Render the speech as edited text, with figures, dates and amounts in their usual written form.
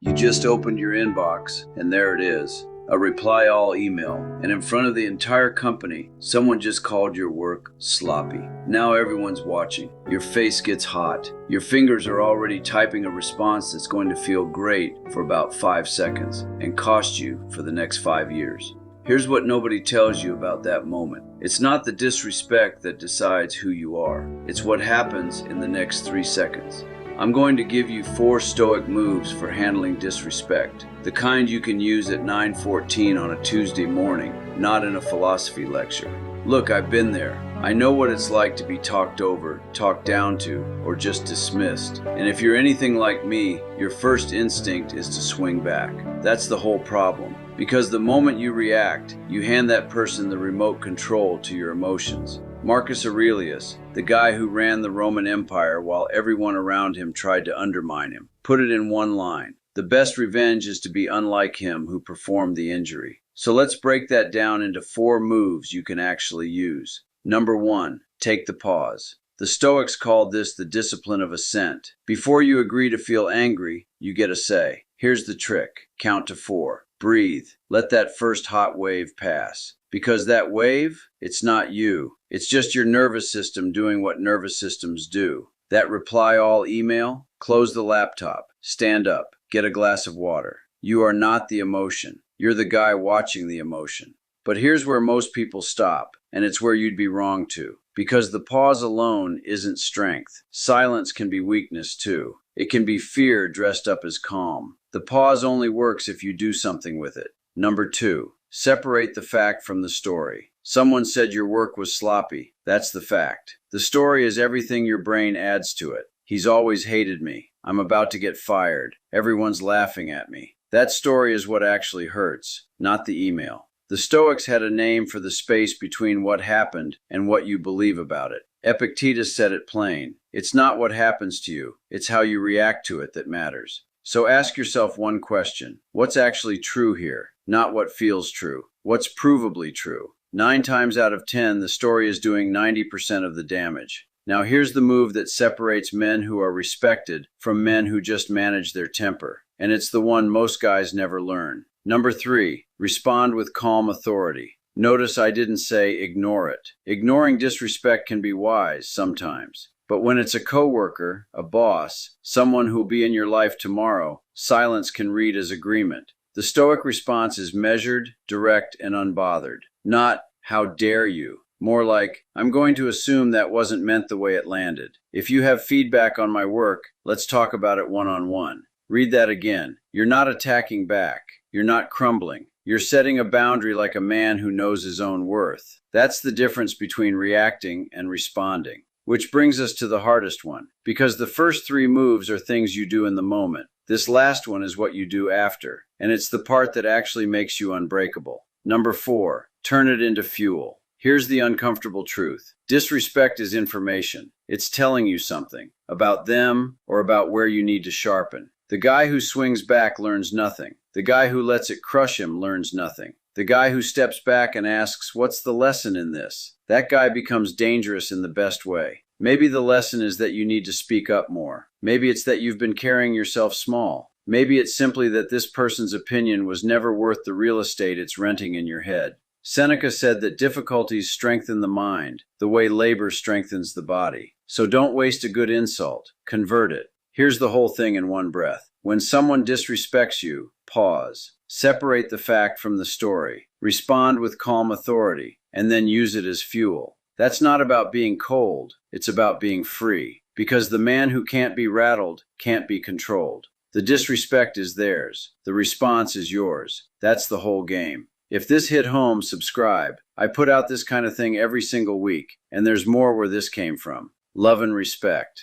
You just opened your inbox, and there it is. A reply all email, and in front of the entire company, someone just called your work sloppy. Now everyone's watching. Your face gets hot. Your fingers are already typing a response that's going to feel great for about 5 seconds and cost you for the next 5 years. Here's what nobody tells you about that moment. It's not the disrespect that decides who you are. It's what happens in the next 3 seconds. I'm going to give you 4 Stoic moves for handling disrespect, the kind you can use at 9:14 on a Tuesday morning, not in a philosophy lecture. Look, I've been there. I know what it's like to be talked over, talked down to, or just dismissed. And if you're anything like me, your first instinct is to swing back. That's the whole problem. Because the moment you react, you hand that person the remote control to your emotions. Marcus Aurelius, the guy who ran the Roman Empire while everyone around him tried to undermine him, put it in one line: the best revenge is to be unlike him who performed the injury. So let's break that down into 4 moves you can actually use. Number 1, take the pause. The Stoics called this the discipline of assent. Before you agree to feel angry, you get a say. Here's the trick. Count to 4. Breathe. Let that first hot wave pass. Because that wave, it's not you. It's just your nervous system doing what nervous systems do. That reply all email, close the laptop, stand up, get a glass of water. You are not the emotion. You're the guy watching the emotion. But here's where most people stop, and it's where you'd be wrong to. Because the pause alone isn't strength. Silence can be weakness too. It can be fear dressed up as calm. The pause only works if you do something with it. Number 2, separate the fact from the story. Someone said your work was sloppy. That's the fact. The story is everything your brain adds to it. He's always hated me. I'm about to get fired. Everyone's laughing at me. That story is what actually hurts, not the email. The Stoics had a name for the space between what happened and what you believe about it. Epictetus said it plain. It's not what happens to you. It's how you react to it that matters. So ask yourself one question. What's actually true here? Not what feels true. What's provably true? 9 times out of 10, the story is doing 90% of the damage. Now here's the move that separates men who are respected from men who just manage their temper. And it's the one most guys never learn. Number 3, respond with calm authority. Notice I didn't say ignore it. Ignoring disrespect can be wise sometimes. But when it's a coworker, a boss, someone who'll be in your life tomorrow, silence can read as agreement. The Stoic response is measured, direct, and unbothered. Not, how dare you? More like, I'm going to assume that wasn't meant the way it landed. If you have feedback on my work, let's talk about it one-on-one. Read that again. You're not attacking back. You're not crumbling. You're setting a boundary like a man who knows his own worth. That's the difference between reacting and responding. Which brings us to the hardest one. Because the first 3 moves are things you do in the moment. This last one is what you do after. And it's the part that actually makes you unbreakable. Number 4, turn it into fuel. Here's the uncomfortable truth. Disrespect is information. It's telling you something about them or about where you need to sharpen. The guy who swings back learns nothing. The guy who lets it crush him learns nothing. The guy who steps back and asks, what's the lesson in this? That guy becomes dangerous in the best way. Maybe the lesson is that you need to speak up more. Maybe it's that you've been carrying yourself small. Maybe it's simply that this person's opinion was never worth the real estate it's renting in your head. Seneca said that difficulties strengthen the mind, the way labor strengthens the body. So don't waste a good insult. Convert it. Here's the whole thing in one breath. When someone disrespects you, pause. Separate the fact from the story. Respond with calm authority, and then use it as fuel. That's not about being cold. It's about being free. Because the man who can't be rattled can't be controlled. The disrespect is theirs. The response is yours. That's the whole game. If this hit home, subscribe. I put out this kind of thing every single week, and there's more where this came from. Love and respect.